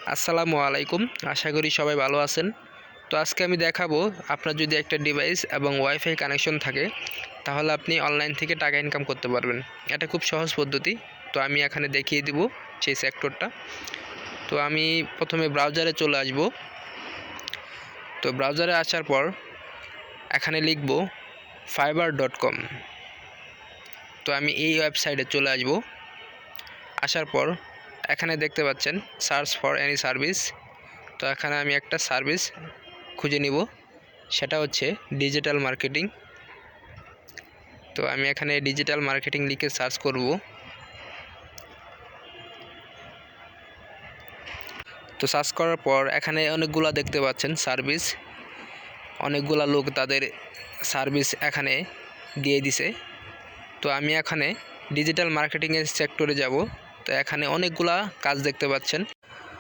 আসসালামু আলাইকুম। আশা করি সবাই ভালো আছেন। তো আজকে আমি দেখাবো আপনার যদি একটা ডিভাইস এবং ওয়াইফাই কানেকশন থাকে তাহলে আপনি অনলাইন থেকে টাকা ইনকাম করতে পারবেন। এটা খুব সহজ পদ্ধতি। তো আমি এখানে দেখিয়ে দিব সেই সেক্টরটা। তো আমি প্রথমে ব্রাউজারে চলে আসব। তো ব্রাউজারে আসার পর এখানে লিখব fiber.com। তো আমি এই ওয়েবসাইটে চলে আসব। আসার পর এখানে দেখতে পাচ্ছেন সার্চ ফর এনি সার্ভিস। তো এখানে আমি একটা সার্ভিস খুঁজে নিব, সেটা হচ্ছে ডিজিটাল মার্কেটিং। তো আমি এখানে ডিজিটাল মার্কেটিং লিখে সার্চ করব। তো সার্চ করার পর এখানে অনেকগুলো দেখতে পাচ্ছেন সার্ভিস, অনেকগুলো লোক তাদের সার্ভিস এখানে দিয়ে দিছে। তো আমি এখানে ডিজিটাল মার্কেটিংয়ের সেক্টরে যাব। তো এখানে অনেকগুলা কাজ দেখতে পাচ্ছেন।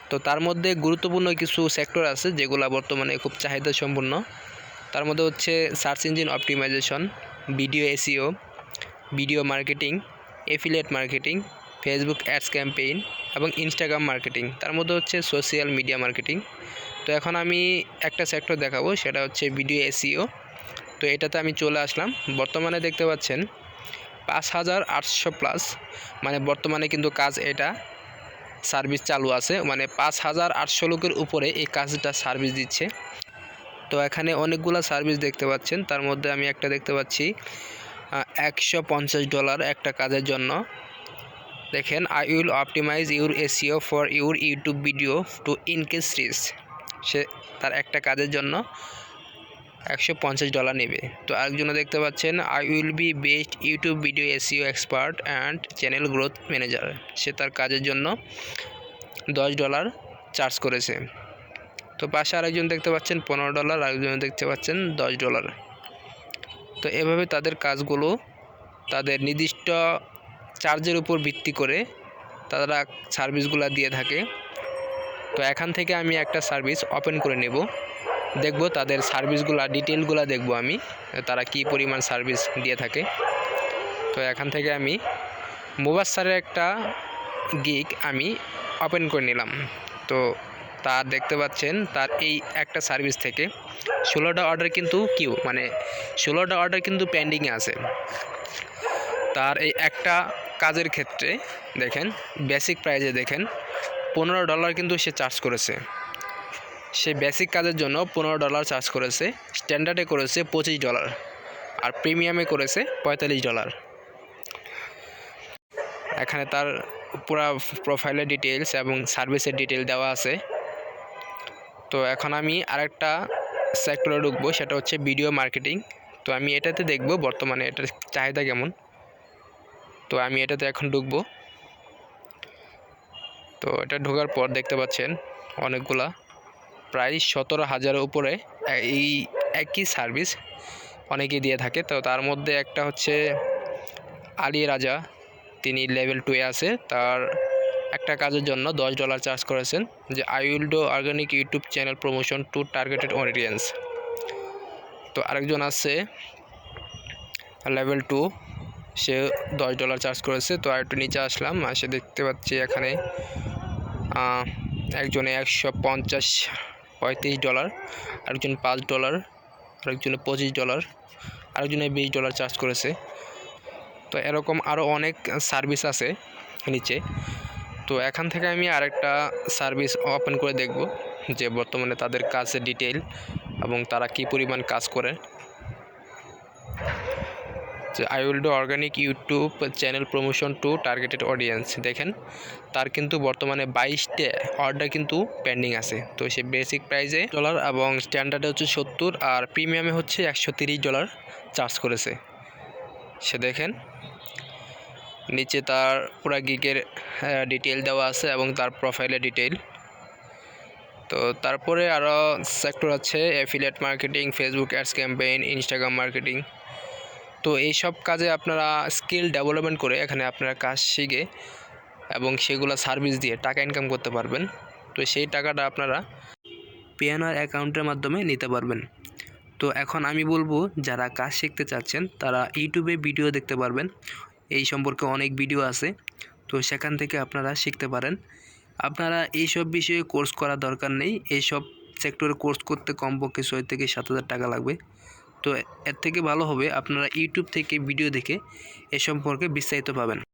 তো তার মধ্যে গুরুত্বপূর্ণ কিছু সেক্টর আছে যেগুলো বর্তমানে খুব চাহিদা সম্পন্ন। তার মধ্যে হচ্ছে search engine optimisation, video SEO, video marketing, affiliate marketing, Facebook ads campaign এবং ইনস্টাগ্রাম মার্কেটিং। তার মধ্যে হচ্ছে সোশ্যাল মিডিয়া মার্কেটিং। তো এখন আমি একটা সেক্টর দেখাবো, সেটা হচ্ছে ভিডিও এসইও। তো এটাতে আমি চলে আসলাম। বর্তমানে দেখতে পাচ্ছেন 5800+, মানে বর্তমানে কিন্তু কাজ এটা সার্ভিস চালু আছে, মানে 5800 লোকের উপরে এই কাজটা সার্ভিস দিচ্ছে। তো এখানে অনেকগুলো সার্ভিস দেখতে পাচ্ছেন। তার মধ্যে আমি একটা দেখতে পাচ্ছি $150 একটা কাজের জন্য। দেখেন, I will optimize your SEO for your YouTube video to increase reach. সে তার একটা কাজের জন্য $150 নেবে। তো আরেকজনে দেখতে পাচ্ছেন I will be best YouTube video SEO expert and channel growth manager. সে তার কাজের জন্য $10 চার্জ করেছে। তো পাশে আরেকজন দেখতে পাচ্ছেন $15, আরেকজন দেখতে পাচ্ছেন $10। তো এভাবে তাদের কাজগুলো তাদের নির্দিষ্ট চার্জের উপর ভিত্তি করে তারা সার্ভিসগুলো দিয়ে থাকে। তো এখান থেকে আমি একটা সার্ভিস ওপেন করে নেব, দেখব তাদের সার্ভিসগুলো ডিটেলগুলো দেখব আমি, তারা কি পরিমাণ সার্ভিস দিয়ে থাকে। তো এখান থেকে আমি মোবাসারের একটা গিগ আমি ওপেন করে নিলাম। তো তার দেখতে পাচ্ছেন তার এই একটা সার্ভিস থেকে 16টা অর্ডার কিন্তু মানে 16টা অর্ডার কিন্তু পেন্ডিংয়ে আছে। তার এই একটা কাজের ক্ষেত্রে দেখেন বেসিক প্রাইজে দেখেন $15 কিন্তু সে চার্জ করেছে। সে বেসিক কাজের জন্য $15 চার্জ করেছে, স্ট্যান্ডার্ডে করেছে $25 আর প্রিমিয়ামে করেছে $45। এখানে তার পুরো প্রোফাইলের ডিটেলস এবং সার্ভিসের ডিটেল দেওয়া আছে। তো এখন আমি আরেকটা সেক্টরে ঢুকবো, সেটা হচ্ছে ভিডিও মার্কেটিং। তো আমি এটাতে দেখব বর্তমানে এটার চাহিদা কেমন। তো আমি এটাতে এখন ঢুকবো। তো এটা ঢোকার পর দেখতে পাচ্ছেন অনেকগুলা প্রায় 17,000-এর উপরে এই একই সার্ভিস অনেকেই দিয়ে থাকে। তো তার মধ্যে একটা হচ্ছে আলী রাজা, তিনি লেভেল 2-এ আছে। তার একটা কাজের জন্য $10 চার্জ করেছেন, যে I will do organic YouTube channel promotion to targeted audience. তো আরেকজন আছে লেভেল 2, সে $10 চার্জ করেছে। তো আর একটু নিচে আসলাম, আসে দেখতে পাচ্ছি এখানে একজনে $150-$35, আরেকজন $5, আরেকজনে $25, আরেকজনে $20 চার্জ করেছে। তো এরকম আরও অনেক সার্ভিস আছে নিচে। তো এখান থেকে আমি আরেকটা সার্ভিস ওপেন করে দেখব যে বর্তমানে তাদের কাজের ডিটেল এবং তারা কি পরিমাণ কাজ করে। যে I will do organic YouTube channel promotion to targeted audience. দেখেন তার কিন্তু বর্তমানে 22টা অর্ডার কিন্তু পেন্ডিং আছে। তো সে বেসিক প্রাইসে $10 এবং স্ট্যান্ডার্ডে হচ্ছে 70 আর প্রিমিয়ামে হচ্ছে $130 চার্জ করেছে। সে দেখেন নিচে তার পুরো গিগের ডিটেল দেওয়া আছে এবং তার প্রোফাইলের ডিটেল। তো তারপরে আরও সেক্টর আছে affiliate marketing, Facebook ads campaign, Instagram marketing. তো এই সব কাজে আপনারা স্কিল ডেভেলপমেন্ট করে এখানে আপনারা কাজ শিখে এবং সেগুলো সার্ভিস দিয়ে টাকা ইনকাম করতে পারবেন। তো সেই টাকাটা আপনারা পেআনার অ্যাকাউন্টের মাধ্যমে নিতে পারবেন। তো এখন আমি বলবো যারা কাজ শিখতে চাচ্ছেন তারা ইউটিউবে ভিডিও দেখতে পারবেন, এই সম্পর্কে অনেক ভিডিও আছে। তো সেখান থেকে আপনারা শিখতে পারেন আপনারা এইসব বিষয়ে কোর্স করার দরকার নেই। এইসব সেক্টরে কোর্স করতে কমপক্ষে 6 থেকে 7,000 টাকা লাগবে। তো এর থেকে ভালো হবে আপনারা ইউটিউব থেকে ভিডিও দেখে এ সম্পর্কে বিস্তারিত পাবেন।